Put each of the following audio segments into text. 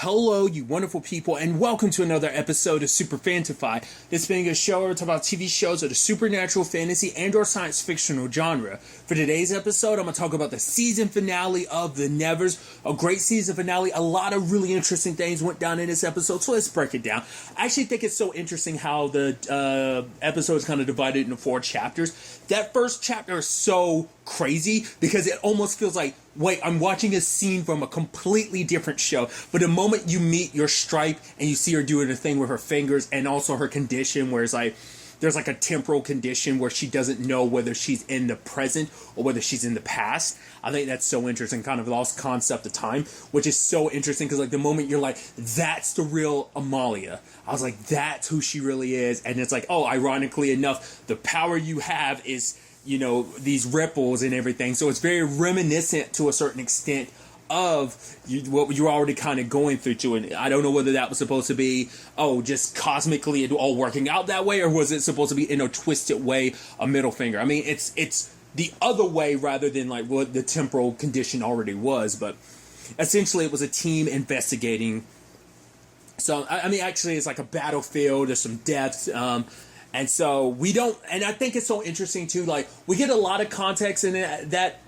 Hello, you wonderful people, and welcome to another episode of Super-Fanta-Fi. This being a show where we talk about TV shows of the supernatural, fantasy, and/or science fictional genre. For today's episode, I'm going to talk about the season finale of The Nevers. A great season finale. A lot of really interesting things went down in this episode, so let's break it down. I actually think it's so interesting how the episode is kind of divided into 4 chapters. That first chapter is so crazy because it almost feels like, wait, I'm watching a scene from a completely different show. But the moment you meet your Stripe and you see her doing a thing with her fingers and also her condition where it's like, there's like a temporal condition where she doesn't know whether she's in the present or whether she's in the past. I think that's so interesting, kind of lost concept of time, which is so interesting because like the moment you're like, that's the real Amalia. I was like, that's who she really is. And it's like, oh, ironically enough, the power you have is, you know, these ripples and everything. So it's very reminiscent to a certain extent of what you're already kind of going through to. And I don't know whether that was supposed to be, oh, just cosmically it all working out that way, or was it supposed to be in a twisted way, a middle finger? I mean, it's the other way rather than like what the temporal condition already was. But essentially it was a team investigating. So, I mean, actually it's like a battlefield. There's some deaths. And so we don't, and I think it's so interesting too, like we get a lot of context in that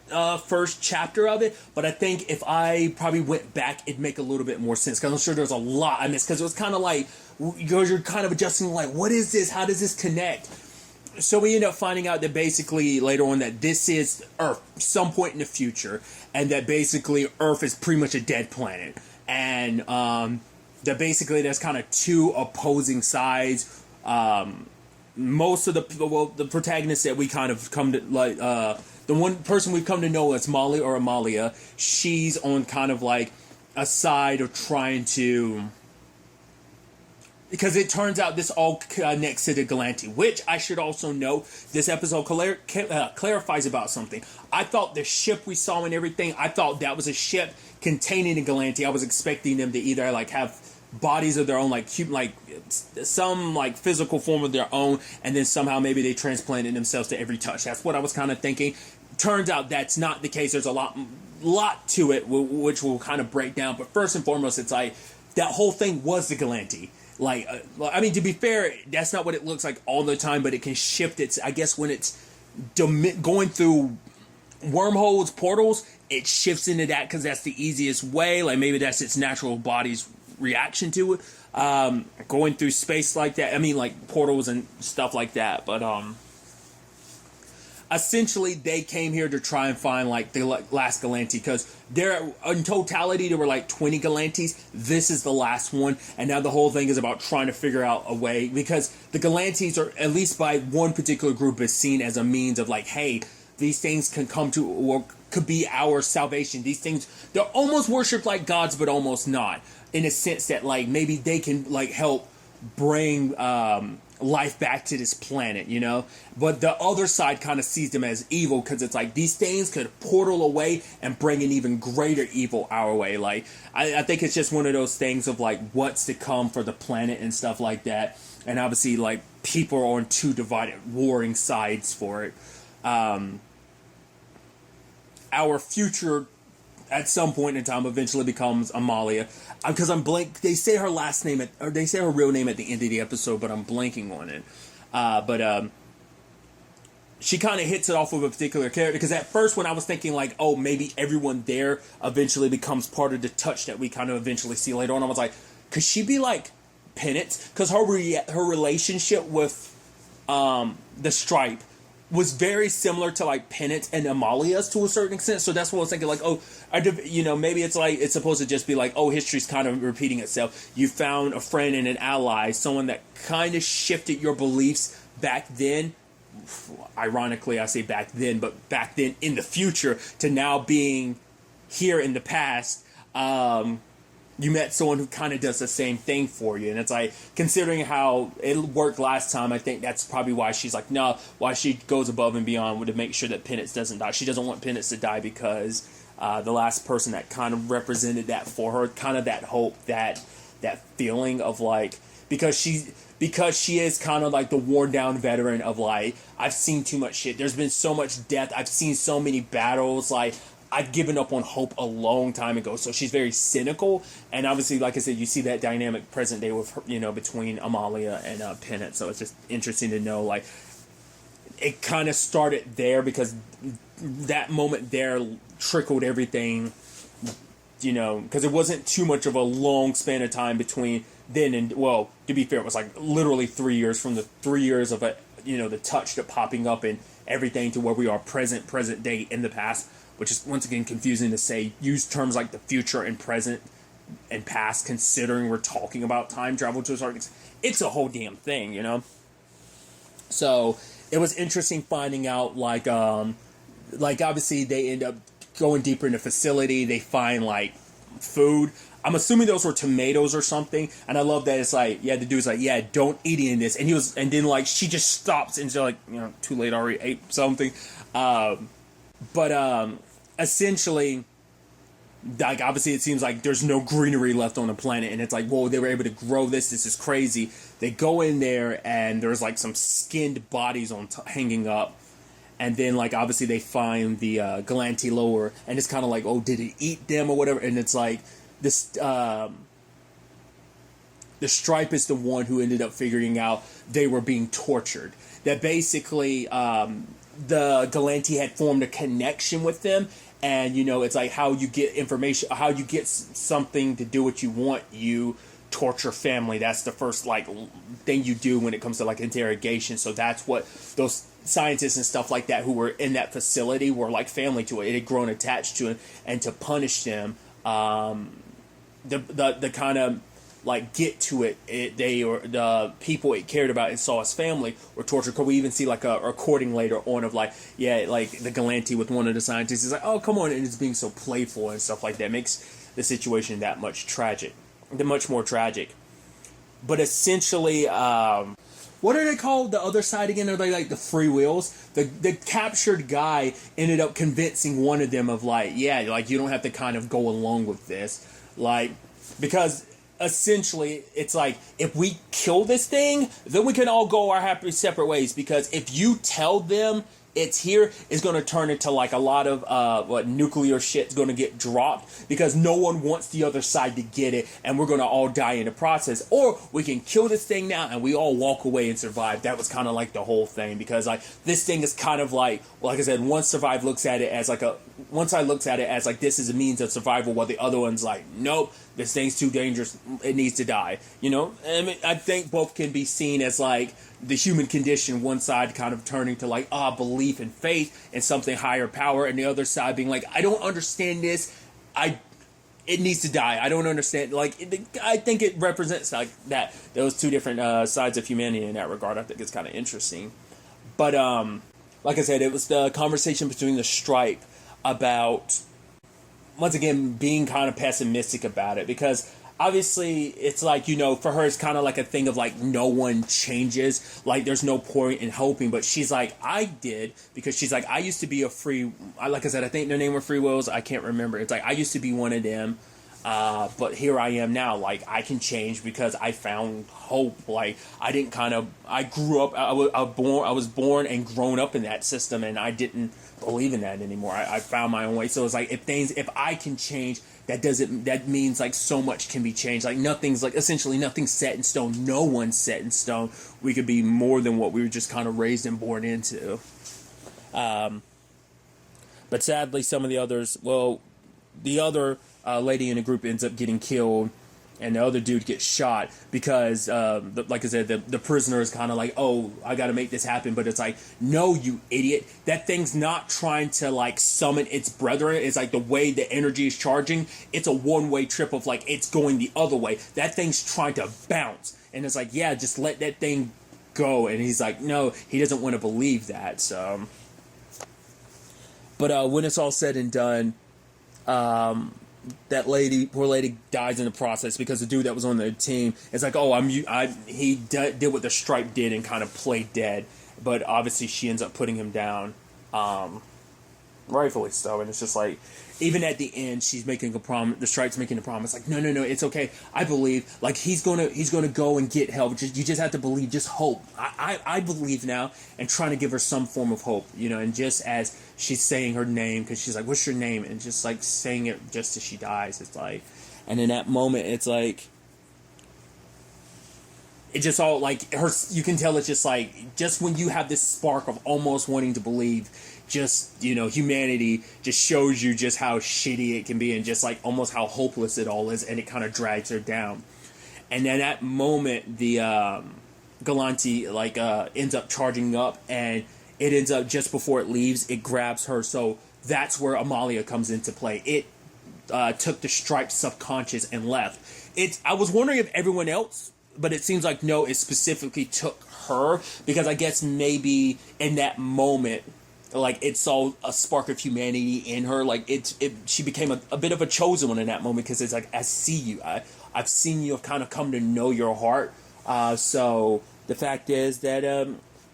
first chapter of it, but I think if I probably went back, it'd make a little bit more sense, because I'm sure there's a lot I missed, because it was kind of like, you're kind of adjusting like, what is this? How does this connect? So we end up finding out that basically later on that this is Earth, some point in the future, and that basically Earth is pretty much a dead planet. And that basically there's kind of 2 opposing sides. Most of the protagonists that we kind of come to like, the one person we've come to know as Molly or Amalia, she's on kind of like a side of trying to, because it turns out this all connects to the Galanti, which I should also note, this episode clarifies about something. I thought the ship we saw and everything, I thought that was a ship containing the Galanti. I was expecting them to either like have bodies of their own, like some like physical form of their own, and then somehow maybe they transplanted themselves to every touch. That's what I was kind of thinking. Turns out that's not the case. There's a lot to it, which we'll kind of break down. But first and foremost, it's like that whole thing was the Galanti. Like, I mean, to be fair, that's not what it looks like all the time, but it can shift its, I guess when it's going through wormholes, portals, it shifts into that because that's the easiest way. Like maybe that's its natural body's reaction to it, going through space like that. I mean, like portals and stuff like that. But essentially they came here to try and find like the last Galanti, because there in totality there were like 20 Galantis. This is the last one, and now the whole thing is about trying to figure out a way, because the Galantis are, at least by one particular group, is seen as a means of like, hey, these things can come to, or could be our salvation. These things, they're almost worshipped like gods, but almost not, in a sense that like maybe they can like help bring life back to this planet, you know? But the other side kind of sees them as evil, because it's like these things could portal away and bring an even greater evil our way. Like I think it's just one of those things of like what's to come for the planet and stuff like that. And obviously like people are on 2 divided warring sides for it. Our future at some point in time eventually becomes Amalia, because I'm blank. They say her last name or they say her real name at the end of the episode, but I'm blanking on it. But she kind of hits it off with a particular character, because at first when I was thinking like, oh, maybe everyone there eventually becomes part of the touch that we kind of eventually see later on, I was like, could she be like Penance? Because her relationship with the Stripe was very similar to like Penance and Amalia's to a certain extent. So that's what I was thinking, like, oh, you know, maybe it's like, it's supposed to just be like, oh, history's kind of repeating itself. You found a friend and an ally, someone that kind of shifted your beliefs back then. Ironically, I say back then, but back then in the future, to now being here in the past. You met someone who kind of does the same thing for you. And it's like, considering how it worked last time, I think that's probably why she's like, no, why she goes above and beyond to make sure that Penance doesn't die. She doesn't want Penance to die because the last person that kind of represented that for her, kind of that hope, that feeling of like, because she is kind of like the worn down veteran of like, I've seen too much shit. There's been so much death. I've seen so many battles. Like, I'd given up on hope a long time ago. So she's very cynical, and obviously, like I said, you see that dynamic present day with her, between Amalia and Pennant. So it's just interesting to know, like, it kind of started there because that moment there trickled everything, because it wasn't too much of a long span of time between then and, well, to be fair, it was like literally 3 years from the 3 years of the touch that popping up and everything to where we are present day in the past, which is once again confusing to say. Use terms like the future and present and past, considering we're talking about time travel to a certain extent. It's a whole damn thing, So it was interesting finding out, like obviously they end up going deeper in the facility. They find like food. I'm assuming those were tomatoes or something. And I love that it's like, the dude's like, don't eat any of this. And then like she just stops and she's like, too late, already ate something. But essentially, like, obviously it seems like there's no greenery left on the planet, and it's like, whoa, they were able to grow this. This is crazy. They go in there, and there's like some skinned bodies hanging up, and then like obviously they find the Galanti lower, and it's kind of like, oh, did it eat them or whatever? And it's like this. The Stripe is the one who ended up figuring out they were being tortured. That basically the Galanti had formed a connection with them. And, it's like how you get information, how you get something to do what you want, you torture family. That's the first, like, thing you do when it comes to, like, interrogation. So that's what those scientists and stuff like that who were in that facility were, like, family to it. It had grown attached to it. And to punish them, the kind of, like, get to it, the people it cared about and saw as family were tortured. Could we even see like a recording later on of like the Galanti with one of the scientists is like, oh, come on, and it's being so playful and stuff like that. Makes the situation that much more tragic. But essentially, what are they called? The other side again? Are they like the free wills? The captured guy ended up convincing one of them of like, like you don't have to kind of go along with this, like, because essentially, it's like, if we kill this thing, then we can all go our happy separate ways. Because if you tell them it's here, it's going to turn into like a lot of nuclear shit's going to get dropped because no one wants the other side to get it, and we're going to all die in the process. Or we can kill this thing now and we all walk away and survive. That was kind of like the whole thing, because like this thing is kind of like I said, one survive looks at it as like one side looks at it as like this is a means of survival, while the other one's like, nope, this thing's too dangerous, it needs to die. I mean, I think both can be seen as like the human condition, one side kind of turning to like belief and faith in something higher power, and the other side being like, I don't understand this, it needs to die, I don't understand. Like, I think it represents like that, those two different sides of humanity in that regard. I think it's kind of interesting. But like I said, it was the conversation between the Stripe about, once again, being kind of pessimistic about it, because obviously it's like, for her it's kind of like a thing of like no one changes, like there's no point in hoping. But she's like, I did, because she's like, I used to be like I said, I think their name were Free Wills, I can't remember. It's like, I used to be one of them, but here I am now. Like, I can change because I found hope. Like, I grew up, I was born and grown up in that system, and I didn't believe in that anymore. I found my own way. So it's like, if I can change, that means like so much can be changed. Like, essentially nothing's set in stone. No one's set in stone. We could be more than what we were just kind of raised and born into. But sadly, some of the others, the other lady in the group ends up getting killed, and the other dude gets shot because, like I said, the prisoner is kind of like, oh, I got to make this happen. But it's like, no, you idiot. That thing's not trying to, like, summon its brethren. It's like the way the energy is charging, it's a one-way trip of, like, it's going the other way. That thing's trying to bounce. And it's like, just let that thing go. And he's like, no, he doesn't want to believe that. So, but when it's all said and done, that poor lady dies in the process, because the dude that was on the team is like, oh, he did what the Stripe did and kind of played dead, but obviously she ends up putting him down. rightfully so. And it's just like, even at the end, she's making a promise. The Stripe's making a promise, like, no, it's okay. I believe, like, he's gonna go and get help. You just have to believe, just hope. I believe now, and trying to give her some form of hope, And just as she's saying her name, because she's like, "What's your name?" and just like saying it just as she dies, it's like, and in that moment, it's like, it just all like her. You can tell it's just like, just when you have this spark of almost wanting to believe. Just, humanity just shows you just how shitty it can be and just like almost how hopeless it all is, and it kind of drags her down. And then at that moment, the Galante ends up charging up, and it ends up just before it leaves, it grabs her. So that's where Amalia comes into play. It took the Stripe's subconscious and left. I was wondering if everyone else, but it seems like no, it specifically took her, because I guess maybe in that moment, like, it saw a spark of humanity in her. Like, she became a bit of a chosen one in that moment, because it's like, I see you. I've seen you. I've kind of come to know your heart. So the fact is that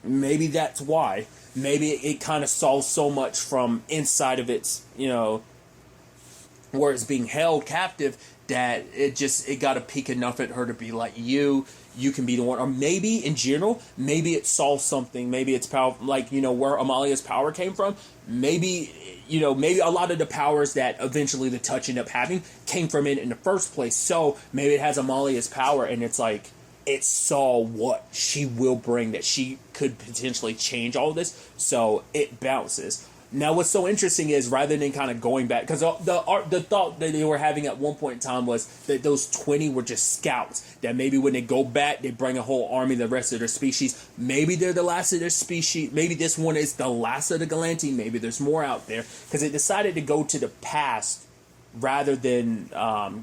maybe that's why. Maybe it kind of saw so much from inside of its, where it's being held captive, that it got a peak enough at her to be like, you can be the one. Or maybe in general, maybe it saw something, maybe it's power, like, where Amalia's power came from. Maybe a lot of the powers that eventually the touch ended up having came from it in the first place. So maybe it has Amalia's power, and it's like, it saw what she will bring, that she could potentially change all this, so it bounces. Now, what's so interesting is, rather than kind of going back, because the thought that they were having at one point in time was that those 20 were just scouts, that maybe when they go back, they bring a whole army, the rest of their species. Maybe they're the last of their species. Maybe this one is the last of the Galante. Maybe there's more out there, because it decided to go to the past rather than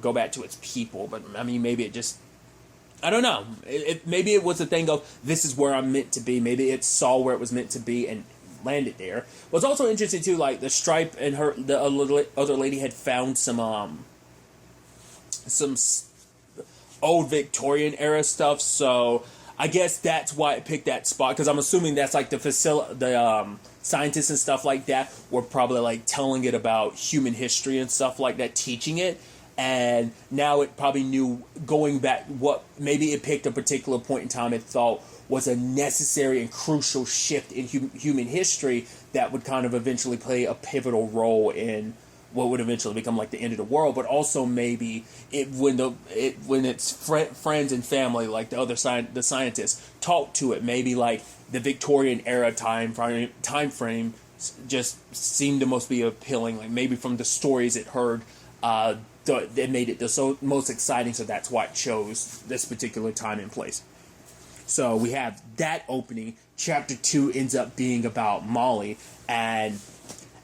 go back to its people. But, I mean, maybe it just... I don't know. Maybe it was a thing of, this is where I'm meant to be. Maybe it saw where it was meant to be and landed there. What's also interesting too, like, the Stripe and the other lady had found some old Victorian era stuff, so I guess that's why it picked that spot, because I'm assuming that's like the scientists and stuff like that were probably like telling it about human history and stuff like that, teaching it, and now it probably knew, going back, what maybe it picked a particular point in time it thought was a necessary and crucial shift in human history that would kind of eventually play a pivotal role in what would eventually become like the end of the world. But also maybe when its friends and family, like the scientists, talk to it, maybe like the Victorian era time frame just seemed to most be appealing. Like, maybe from the stories it heard, it made it the most exciting. So that's why it chose this particular time and place. So we have that opening. Chapter 2 ends up being about Molly, and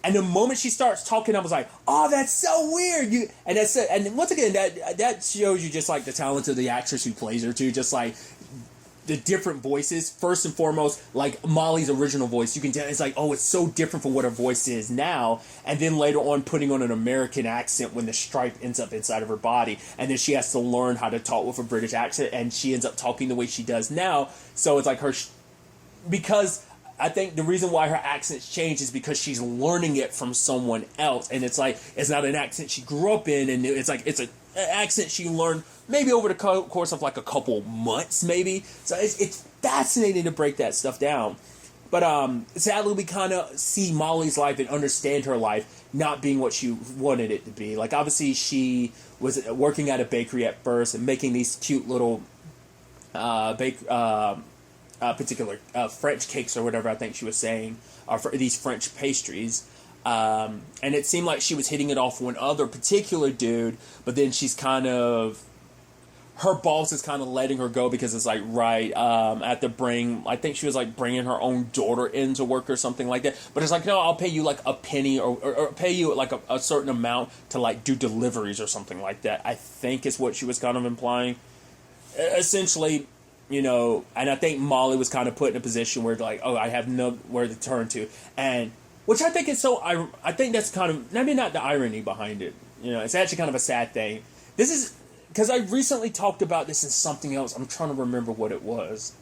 the moment she starts talking, I was like, "Oh, that's so weird!" And that's it. And once again, that shows you just like the talent of the actress who plays her too. Just like the different voices. First and foremost, like Molly's original voice, you can tell it's like, oh, it's so different from what her voice is now. And then later on, putting on an American accent when the Stripe ends up inside of her body, and then she has to learn how to talk with a British accent, and she ends up talking the way she does now. So it's like her, because I think the reason why her accent's changed is because she's learning it from someone else, and it's like, it's not an accent she grew up in, and it's like, it's an accent she learned maybe over the course of like a couple months, maybe. So it's fascinating to break that stuff down. But sadly, we kind of see Molly's life and understand her life not being what she wanted it to be. Like, obviously, she was working at a bakery at first and making these cute little particular French cakes or whatever I think she was saying, for these French pastries. And it seemed like she was hitting it off with one other particular dude, but then she's kind of... her boss is kind of letting her go because it's like, right, at the bring, I think she was like bringing her own daughter into work or something like that. But it's like, no, I'll pay you like a penny or pay you like a certain amount to like do deliveries or something like that, I think is what she was kind of implying. Essentially, and I think Molly was kind of put in a position where like, oh, I have nowhere to turn to. And, which I think is so, I think that's kind of, maybe not the irony behind it. It's actually kind of a sad thing. This is... because I recently talked about this in something else. I'm trying to remember what it was.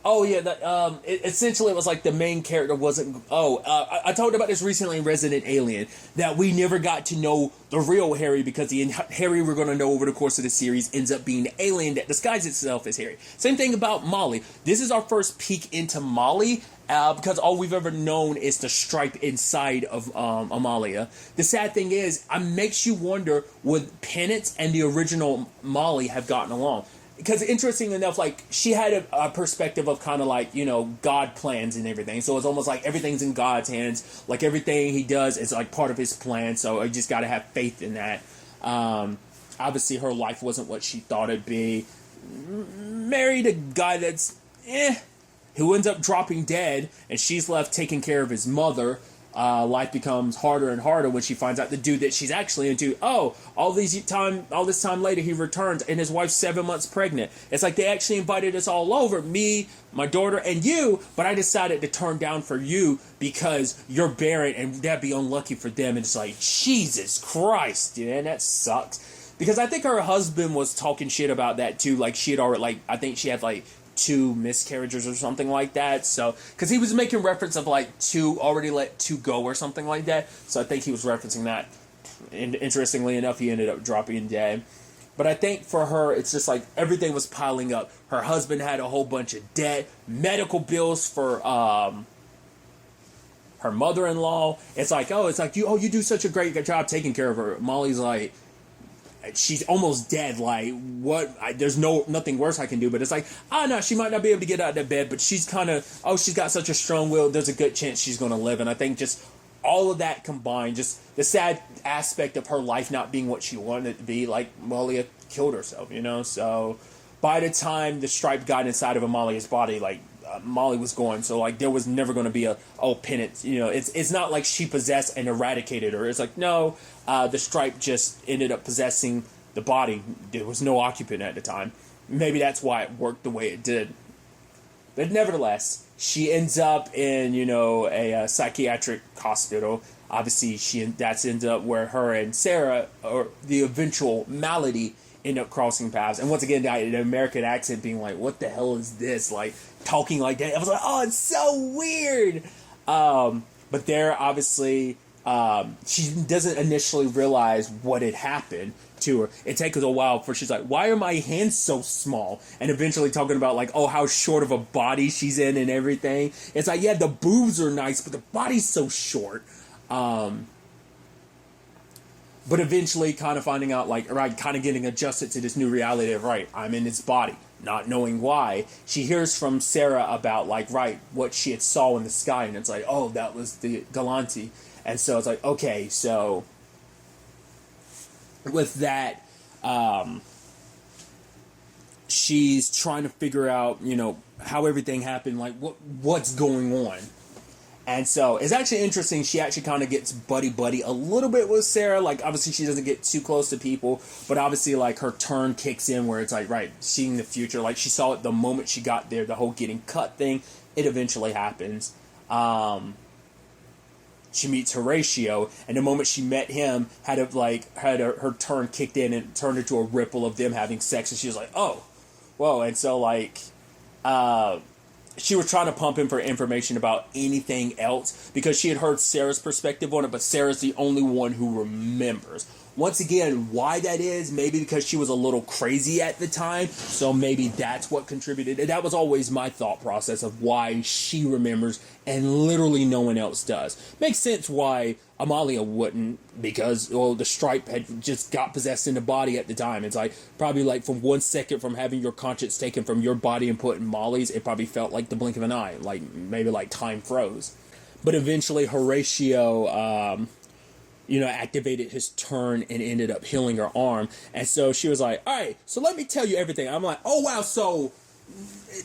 Oh yeah, essentially it was like the main character wasn't. I talked about this recently in Resident Alien, that we never got to know the real Harry, because the Harry we're going to know over the course of the series ends up being the alien that disguises itself as Harry. Same thing about Molly. This is our first peek into Molly. Because all we've ever known is the stripe inside of Amalia. The sad thing is, it makes you wonder, would Penance and the original Molly have gotten along? Because interesting enough, like, she had a perspective of kind of like, God plans and everything. So it's almost like everything's in God's hands. Like, everything he does is like part of his plan. So you just got to have faith in that. Obviously, her life wasn't what she thought it'd be. Married a guy that's who ends up dropping dead, and she's left taking care of his mother. Life becomes harder and harder when she finds out the dude that she's actually into. All this time later, he returns, and his wife's 7 months pregnant. It's like they actually invited us all over, me, my daughter, and you, but I decided to turn down for you because you're barren, and that'd be unlucky for them. And it's like, Jesus Christ, dude, and that sucks. Because I think her husband was talking shit about that too. Like, she had already, I think she had 2 miscarriages or something like that. So, because he was making reference of already let 2 go or something like that. So I think he was referencing that. And interestingly enough, he ended up dropping dead. But I think for her, it's just like everything was piling up. Her husband had a whole bunch of debt, medical bills for her mother-in-law. It's like, you do such a great job taking care of her. Molly's like, she's almost dead. Like, what? There's nothing worse I can do. But it's like, no, she might not be able to get out of that bed, but she's kind of, she's got such a strong will. There's a good chance she's going to live. And I think just all of that combined, just the sad aspect of her life not being what she wanted it to be, like, Malia killed herself, So by the time the stripe got inside of Amalia's body, Molly was gone. So, there was never going to be a Penance. It's not like she possessed and eradicated her. It's like, no, the stripe just ended up possessing the body. There was no occupant at the time. Maybe that's why it worked the way it did. But nevertheless, she ends up in, a psychiatric hospital. Obviously, that's ends up where her and Sarah, or the eventual Malady, end up crossing paths. And once again, the American accent being like, what the hell is this? Talking like that. I was like, it's so weird. But there, obviously, she doesn't initially realize what had happened to her. It takes a while for she's like, why are my hands so small? And eventually talking about how short of a body she's in and everything. It's like, yeah, the boobs are nice, but the body's so short. But eventually kind of finding out, kind of getting adjusted to this new reality of, I'm in this body. Not knowing why, she hears from Sarah about, what she had saw in the sky. And it's like, that was the Galanti. And so it's like, okay, so with that, she's trying to figure out, how everything happened, what's going on. And so it's actually interesting. She actually kind of gets buddy a little bit with Sarah. Obviously she doesn't get too close to people, but obviously her turn kicks in where it's seeing the future. She saw it the moment she got there, the whole getting cut thing. It eventually happens. She meets Horatio, and the moment she met him, her turn kicked in and turned into a ripple of them having sex, and she was like, oh, whoa. And so she was trying to pump him for information about anything else because she had heard Sarah's perspective on it, but Sarah's the only one who remembers. Once again, why that is, maybe because she was a little crazy at the time, so maybe that's what contributed. That was always my thought process of why she remembers and literally no one else does. Makes sense why Amalia wouldn't, because the stripe had just got possessed in the body at the time. It's probably from 1 second from having your conscience taken from your body and put in Molly's, it probably felt like the blink of an eye, maybe time froze. But eventually Horatio activated his turn and ended up healing her arm. And so she was like, all right, so let me tell you everything. I'm like, oh, wow, so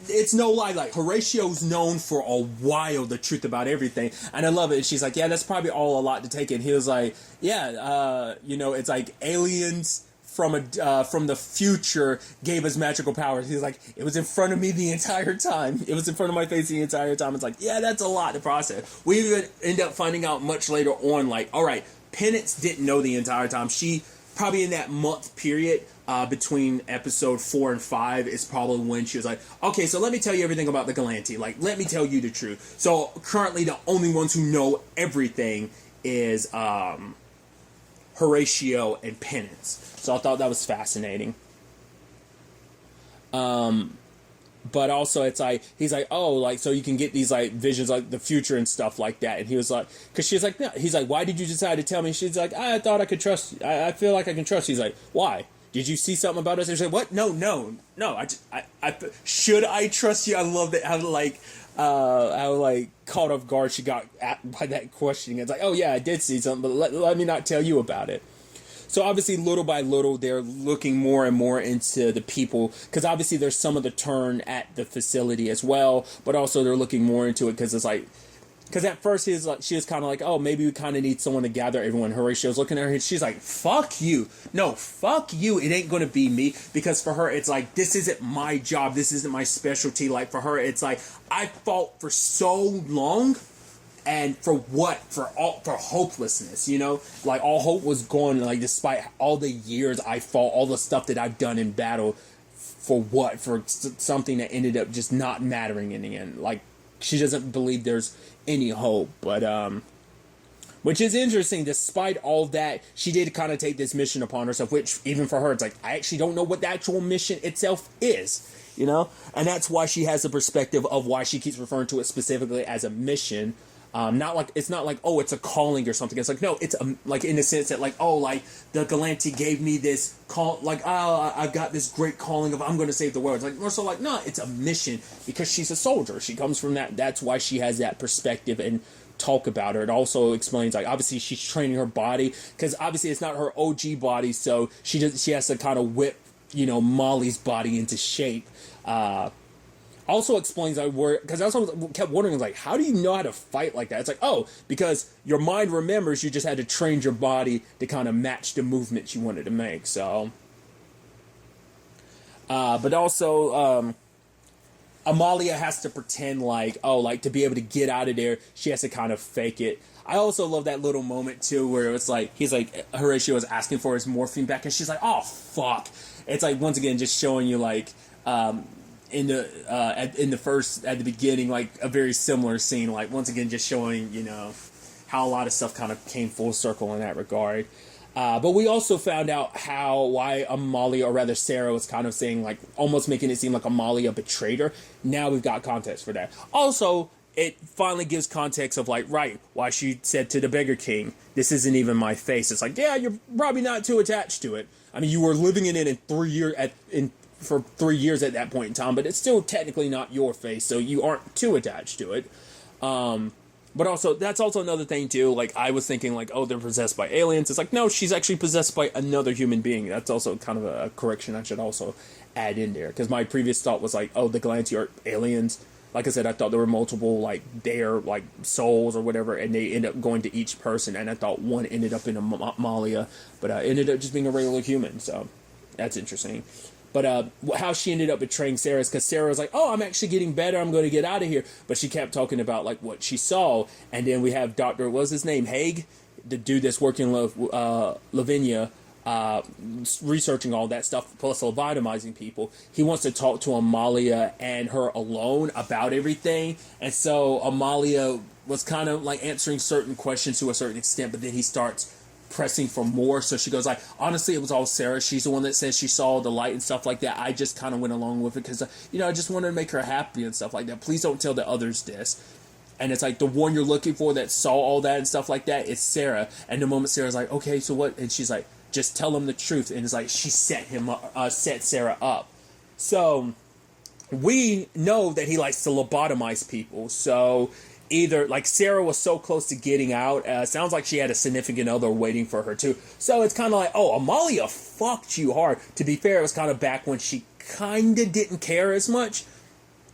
it's no lie. Horatio's known for a while the truth about everything. And I love it. And she's like, yeah, that's probably all a lot to take in. He was like, yeah, it's aliens from the future gave us magical powers. He was like, it was in front of me the entire time. It was in front of my face the entire time. It's like, yeah, that's a lot to process. We even end up finding out much later on, all right, Penance didn't know the entire time. She, probably in that month period, between episode 4 and 5 is probably when she was like, okay, so let me tell you everything about the Galanti. Like, let me tell you the truth. So currently the only ones who know everything is Horatio and Penance. So I thought that was fascinating. But also it's like, he's like, oh, like, so you can get these like visions like the future and stuff like that. And he was like, because she's like, no. He's like, why did you decide to tell me? She's like, I thought I could trust you. I feel like I can trust you. He's like, why? Did you see something about us? And she's like, what? No. I should I trust you? I love that how like caught off guard she got by that questioning. It's like, oh yeah, I did see something, but let me not tell you about it. So obviously, little by little, they're looking more and more into the people, because obviously there's some of the turn at the facility as well, but also they're looking more into it because it's like, because at first she was kind of like, oh, maybe we kind of need someone to gather everyone. Horatio's looking at her and she's like, fuck you. No, fuck you. It ain't going to be me. Because for her, it's like, this isn't my job. This isn't my specialty. Like for her, it's like, I fought for so long. And for what? For hopelessness, you know? Like, all hope was gone, like, despite all the years I fought, all the stuff that I've done in battle, for what? For something that ended up just not mattering in the end. Like, she doesn't believe there's any hope, but, which is interesting, despite all that, she did kind of take this mission upon herself, which, even for her, it's like, I actually don't know what the actual mission itself is, you know? And that's why she has the perspective of why she keeps referring to it specifically as a mission. It's not like, oh, it's a calling or something. It's like, no, it's like in the sense that like, oh, like the Galanti gave me this call, like, oh, I've got this great calling of I'm going to save the world. It's like, more so like, no, it's a mission because she's a soldier. She comes from that. That's why she has that perspective and talk about her. It also explains, like, obviously she's training her body because obviously it's not her OG body. So she has to kind of whip, you know, Molly's body into shape. Also explains because I also kept wondering, like, how do you know how to fight like that? It's like, oh, because your mind remembers you just had to train your body to kind of match the movements you wanted to make. So, but also, Amalia has to pretend like, oh, like to be able to get out of there, she has to kind of fake it. I also love that little moment too, where it was like he's like Horatio was asking for his morphine back, and she's like, oh fuck. It's like once again just showing you like. In the beginning, like a very similar scene, like once again just showing, you know, how a lot of stuff kind of came full circle in that regard. But we also found out why Amalia, or rather Sarah, was kind of saying, like, almost making it seem like Amalia betrayed her. Now we've got context for that. Also, it finally gives context of, like, right, why she said to the Beggar King, this isn't even my face. It's like, yeah, you're probably not too attached to it. I mean, you were living in it for 3 years at that point in time, but it's still technically not your face, so you aren't too attached to it. But also, that's also another thing too, like, I was thinking, like, oh, they're possessed by aliens. It's like, no, she's actually possessed by another human being. That's also kind of a correction I should also add in there, because my previous thought was like, oh, the Galanti are aliens. Like I said, I thought there were multiple, like, their, like, souls or whatever, and they end up going to each person, and I thought one ended up in Amalia, but ended up just being a regular human, so that's interesting. But how she ended up betraying Sarah is because Sarah was like, oh, I'm actually getting better, I'm going to get out of here. But she kept talking about, like, what she saw. And then we have Dr. What's his name? Haig? The dude that's working Lavinia, researching all that stuff, plus lobotomizing people. He wants to talk to Amalia and her alone about everything. And so Amalia was kind of, like, answering certain questions to a certain extent. But then he starts pressing for more, so she goes like, honestly, it was all Sarah. She's the one that says she saw the light and stuff like that. I just kind of went along with it because, you know, I just wanted to make her happy and stuff like that. Please don't tell the others this. And it's like, the one you're looking for that saw all that and stuff like that is Sarah. And the moment Sarah's like, okay, so what? And she's like, just tell him the truth. And it's like, she set Sarah up. So we know that he likes to lobotomize people. So either, like, Sarah was so close to getting out. Sounds like she had a significant other waiting for her, too. So it's kind of like, oh, Amalia fucked you hard. To be fair, it was kind of back when she kind of didn't care as much.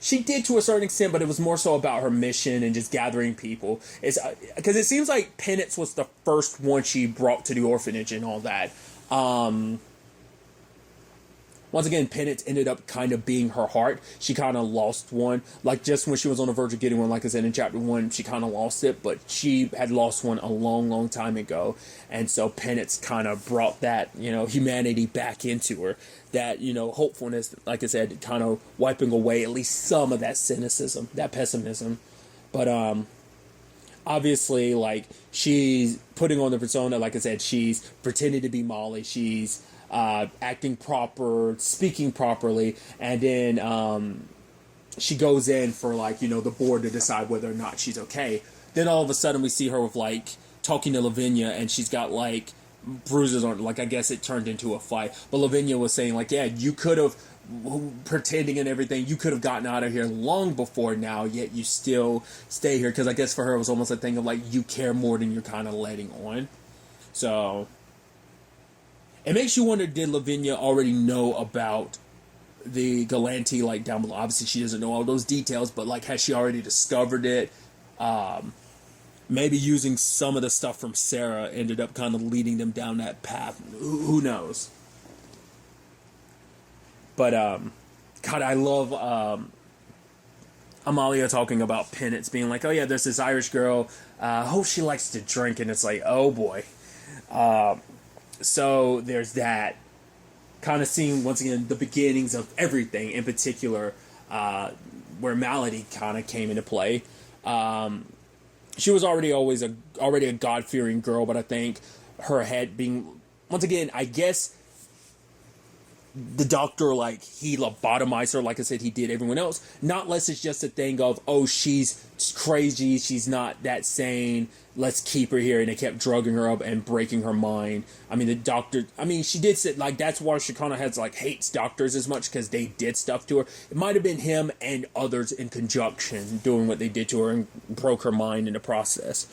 She did to a certain extent, but it was more so about her mission and just gathering people. It's because it seems like Penance was the first one she brought to the orphanage and all that. once again, penance ended up kind of being her heart. She kind of lost one. Like, just when she was on the verge of getting one, like I said in chapter 1, she kind of lost it, but she had lost one a long, long time ago. And so penance kind of brought that, humanity back into her. That, hopefulness, like I said, kind of wiping away at least some of that cynicism, that pessimism. But, obviously, like, she's putting on the persona, like I said, she's pretending to be Molly. She's acting proper, speaking properly, and then she goes in for, like, the board to decide whether or not she's okay. Then all of a sudden we see her with, like, talking to Lavinia, and she's got, like, bruises on, like, I guess it turned into a fight. But Lavinia was saying, like, yeah, you could have, pretending and everything, you could have gotten out of here long before now, yet you still stay here. Because I guess for her it was almost a thing of, like, you care more than you're kind of letting on. So it makes you wonder, did Lavinia already know about the Galanti, like, down below? Obviously, she doesn't know all those details, but, like, has she already discovered it? Maybe using some of the stuff from Sarah ended up kind of leading them down that path. Who knows? But, God, I love Amalia talking about penance, being like, oh, yeah, there's this Irish girl. Oh, she likes to drink, and it's like, oh, boy. So there's that. Kind of seeing, once again, the beginnings of everything, in particular, where Malady kind of came into play. She was already a God-fearing girl, but I think her head being, once again, I guess the doctor, like, he lobotomized her, like I said, he did everyone else. Not unless it's just a thing of, oh, she's crazy, she's not that sane, let's keep her here, and they kept drugging her up and breaking her mind. I mean, the doctor, she did say, like, that's why she kind of has, like, hates doctors as much, because they did stuff to her. It might have been him and others in conjunction doing what they did to her and broke her mind in the process.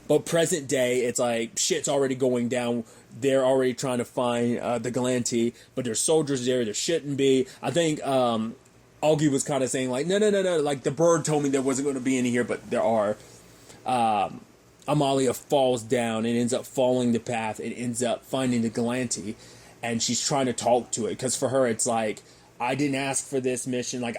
But present day, it's like, shit's already going down. They're already trying to find the Galanti, but there's soldiers there shouldn't be. I think Augie was kind of saying, like, no, like, the bird told me there wasn't going to be any here, but there are. Amalia falls down and ends up following the path and ends up finding the Galanti, and she's trying to talk to it, because for her, it's like, I didn't ask for this mission, like,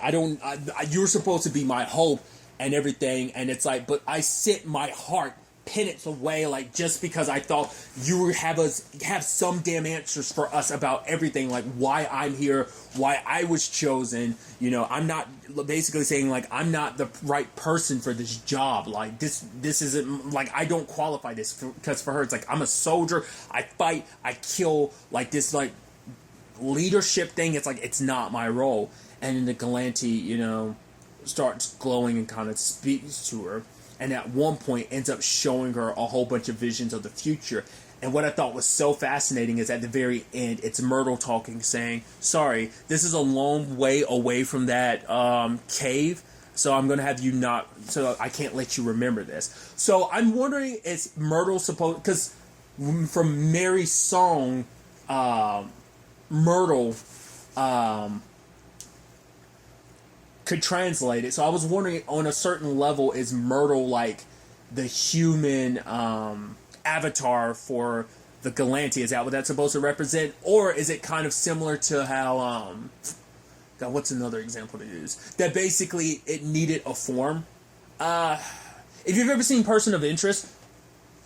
you're supposed to be my hope and everything, and it's like, but I sent my heart penance away, like, just because I thought you would have some damn answers for us about everything, like why I'm here, why I was chosen. I'm not, basically saying, like, I'm not the right person for this job. Like, this isn't, like, I don't qualify this, because for her it's like, I'm a soldier, I fight, I kill, like, this, like, leadership thing, it's like, it's not my role. And then the Galanti, starts glowing and kind of speaks to her. And at one point ends up showing her a whole bunch of visions of the future. And what I thought was so fascinating is at the very end, it's Myrtle talking, saying, sorry, this is a long way away from that cave, so I'm going to have you so I can't let you remember this. So I'm wondering, is Myrtle supposed, because from Mary's song, Myrtle could translate it. So I was wondering, on a certain level, is Myrtle like the human avatar for the Galanti? Is that what that's supposed to represent? Or is it kind of similar to how God, what's another example to use? That basically it needed a form. If you've ever seen Person of Interest,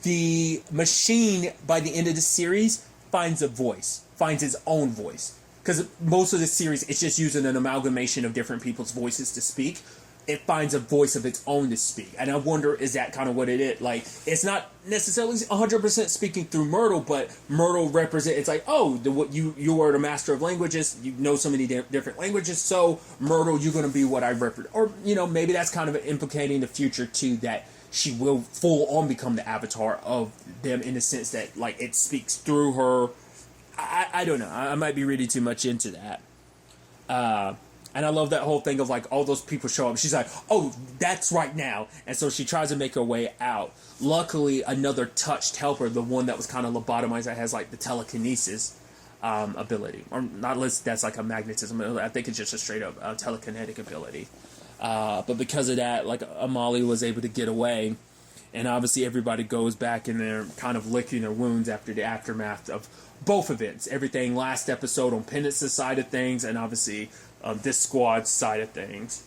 the machine by the end of the series finds its own voice. Because most of the series, it's just using an amalgamation of different people's voices to speak. It finds a voice of its own to speak. And I wonder, is that kind of what it is? Like, it's not necessarily 100% speaking through Myrtle, but Myrtle represents, it's like, oh, you are the master of languages, you know so many different languages, so Myrtle, you're going to be what I represent. Or, maybe that's kind of implicating the future, too, that she will full on become the avatar of them, in the sense that, like, it speaks through her. I don't know. I might be reading too much into that. And I love that whole thing of, like, all those people show up. She's like, oh, that's right now. And so she tries to make her way out. Luckily, another touched helper, the one that was kind of lobotomized, that has, like, the telekinesis ability. Or not unless that's, like, a magnetism. I think it's just a straight-up telekinetic ability. But because of that, like, Amali was able to get away. And obviously everybody goes back and they're kind of licking their wounds after the aftermath of both events. Everything last episode on Penance's side of things, and obviously this squad's side of things.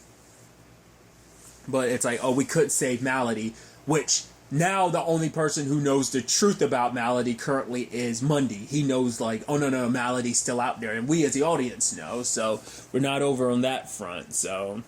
But it's like, oh, we couldn't save Malady, which now the only person who knows the truth about Malady currently is Mundy. He knows, like, oh, no, Malady's still out there. And we as the audience know, so we're not over on that front, so.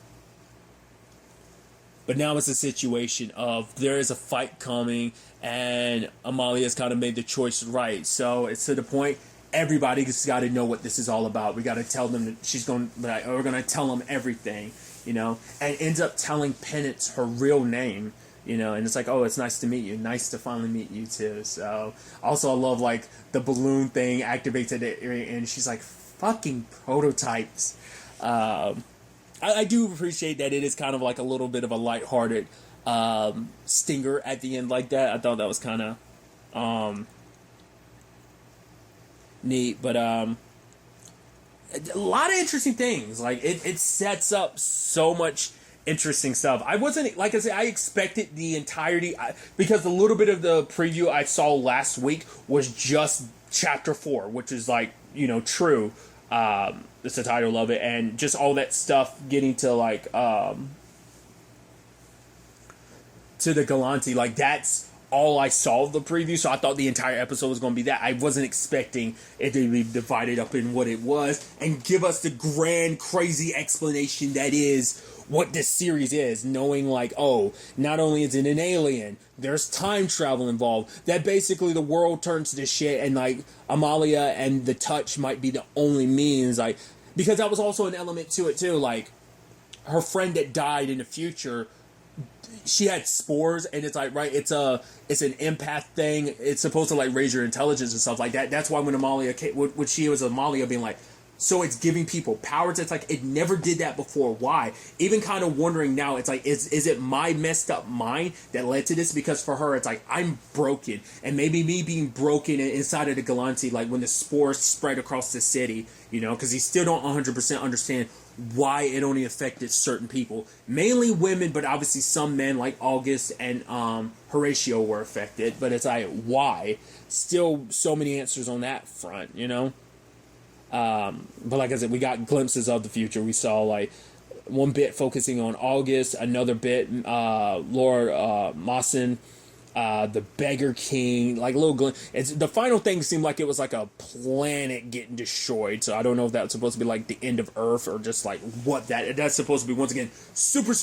But now it's a situation of there is a fight coming, and Amalia's kind of made the choice right. So it's to the point, everybody's got to know what this is all about. We got to tell them that we're going to tell them everything, you know, and ends up telling Penance her real name, you know, and it's like, oh, it's nice to meet you. Nice to finally meet you, too. So also I love, like, the balloon thing activated it, and she's like, fucking prototypes. I do appreciate that it is kind of like a little bit of a lighthearted stinger at the end like that. I thought that was kind of neat, but a lot of interesting things. Like it sets up so much interesting stuff. I wasn't, like I said, I expected the entirety, because the little bit of the preview I saw last week was just chapter 4, which is like, you know, true. It's the title of it, and just all that stuff getting to like to the Galante, like that's all I saw of the preview, so I thought the entire episode was going to be that. I wasn't expecting it to be divided up in what it was and give us the grand crazy explanation that is what this series is, knowing like, oh, not only is it an alien, there's time travel involved, that basically the world turns to shit, and like Amalia and the touch might be the only means, like, because that was also an element to it too, like her friend that died in the future, she had spores, and it's like, right, it's an empath thing, it's supposed to like raise your intelligence and stuff like that. That's why when Amalia came, when she was Amalia being like, so it's giving people powers. It's like, it never did that before. Why? Even kind of wondering now, it's like, is it my messed up mind that led to this? Because for her, it's like, I'm broken. And maybe me being broken inside of the Galante, like when the spores spread across the city, you know, because he still don't 100% understand why it only affected certain people. Mainly women, but obviously some men like August and Horatio were affected. But it's like, why? Still so many answers on that front, you know? But like I said, we got glimpses of the future. We saw like one bit focusing on August, another bit Laura Mawson, the Beggar King, like little it's the final thing seemed like it was like a planet getting destroyed. So I don't know if that's supposed to be like the end of Earth or just like what that's supposed to be. Once again, super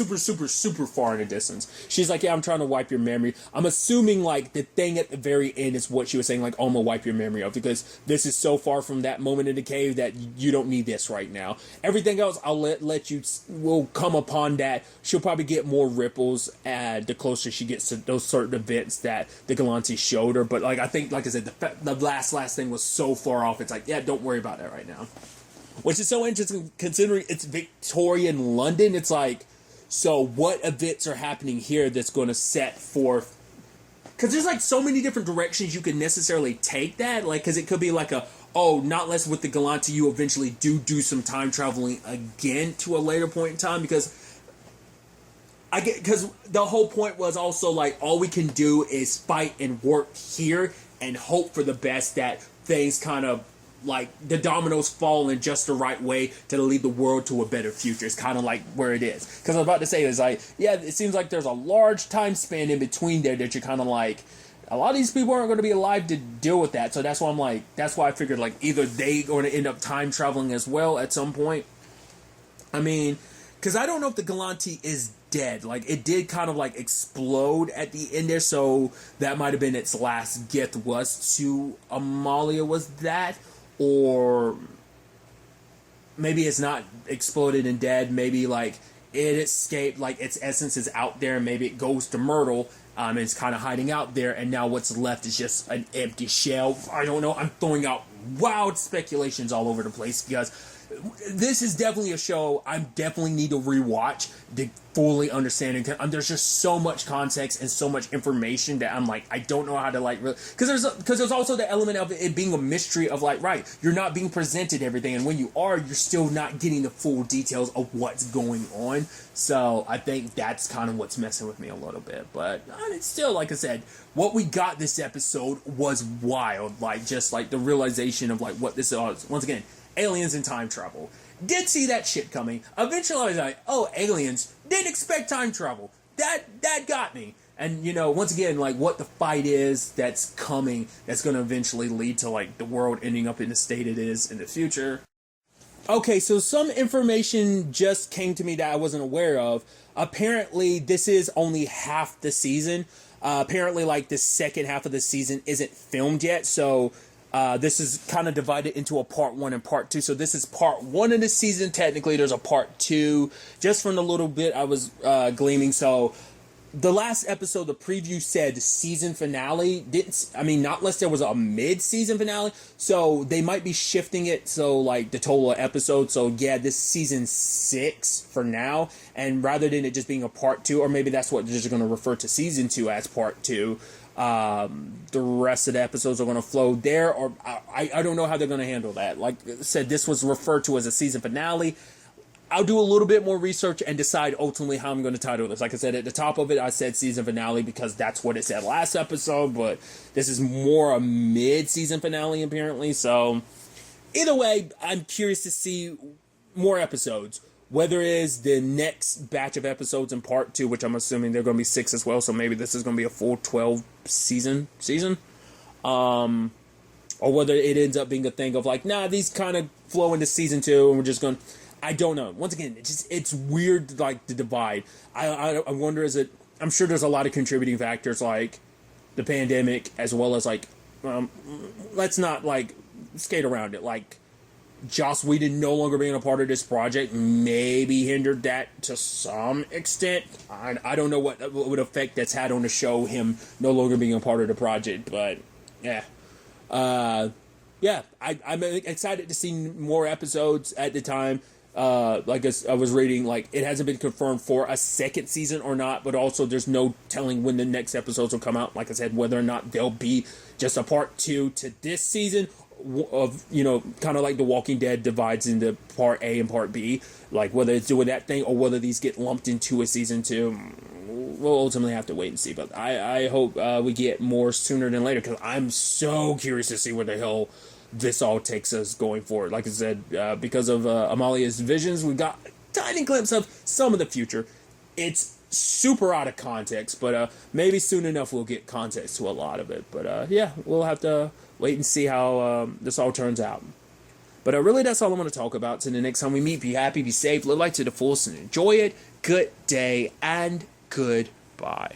far in the distance. She's like, yeah, I'm trying to wipe your memory. I'm assuming like the thing at the very end is what she was saying, like, oh, I'm gonna wipe your memory of, because this is so far from that moment in the cave that you don't need this right now. Everything else I'll let you, will come upon that. She'll probably get more ripples the closer she gets to those certain events that the Galante showed her. But like, I think, like I said, the last thing was so far off, it's like, yeah, don't worry about that right now. Which is so interesting considering it's Victorian London. It's like, so what events are happening here that's going to set forth, because there's like so many different directions you could necessarily take that, like, because it could be like not less with the Galante, you eventually do some time traveling again to a later point in time, because the whole point was also like, all we can do is fight and work here and hope for the best, that things kind of like the dominoes fall in just the right way to lead the world to a better future. It's kind of like where it is. Because I was about to say, it's like, yeah, it seems like there's a large time span in between there that you're kind of like, a lot of these people aren't going to be alive to deal with that. So that's why I'm like, that's why I figured like either they going to end up time traveling as well at some point. I mean, because I don't know if the Galante is dead. Like, it did kind of like explode at the end there, so that might have been its last gift was to Amalia, was that, or maybe it's not exploded and dead. Maybe like it escaped, like its essence is out there, and maybe it goes to Myrtle, and it's kind of hiding out there, and now what's left is just an empty shell. I don't know, I'm throwing out wild speculations all over the place, because this is definitely a show I definitely need to rewatch to fully understand it. There's just so much context and so much information that I'm like, I don't know how to like really, because there's also the element of it being a mystery of like, right, you're not being presented everything, and when you are, you're still not getting the full details of what's going on. So I think that's kind of what's messing with me a little bit. But it's still, like I said, what we got this episode was wild. Like, just like the realization of like what this is. Once again, aliens and time travel. Did see that shit coming. Eventually I was like, oh, aliens. Didn't expect time travel. That got me. And, you know, once again, like, what the fight is that's coming, that's going to eventually lead to, like, the world ending up in the state it is in the future. Okay, so some information just came to me that I wasn't aware of. Apparently, this is only half the season. Apparently, like, the second half of the season isn't filmed yet, so this is kind of divided into a part 1 and part 2. So this is part 1 of the season. Technically, there's a part 2. Just from the little bit I was gleaming. So the last episode, the preview said season finale. Not unless there was a mid-season finale. So they might be shifting it. So like the total episode. So yeah, this season 6 for now. And rather than it just being a part 2, or maybe that's what they're just going to refer to season 2 as part 2. The rest of the episodes are going to flow there, or I don't know how they're going to handle that. Like I said, this was referred to as a season finale. I'll do a little bit more research and decide ultimately how I'm going to title this. Like I said, at the top of it, I said season finale because that's what it said last episode, but this is more a mid-season finale apparently. So either way, I'm curious to see more episodes. Whether it is the next batch of episodes in part 2, which I'm assuming they're going to be 6 as well, so maybe this is going to be a full 12 season, or whether it ends up being a thing of like, nah, these kind of flow into season 2, and we're just going. I don't know. Once again, it's weird, like the divide. I wonder, I'm sure there's a lot of contributing factors like the pandemic, as well as like, let's not like skate around it, like Joss Whedon no longer being a part of this project maybe hindered that to some extent. I don't know what effect that's had on the show, him no longer being a part of the project, but yeah. I'm excited to see more episodes at the time. Like I was reading, like it hasn't been confirmed for a second season or not, but also there's no telling when the next episodes will come out. Like I said, whether or not they'll be just a part 2 to this season of, you know, kind of like The Walking Dead divides into part A and part B, like whether it's doing that thing or whether these get lumped into a season 2. We'll ultimately have to wait and see, but I hope we get more sooner than later, because I'm so curious to see where the hell this all takes us going forward. Like I said, because of Amalia's visions, we got a tiny glimpse of some of the future. It's super out of context, but maybe soon enough we'll get context to a lot of it. But yeah, we'll have to wait and see how this all turns out. But really, that's all I'm going to talk about. So the next time we meet, be happy, be safe, live life to the fullest, and enjoy it. Good day and goodbye.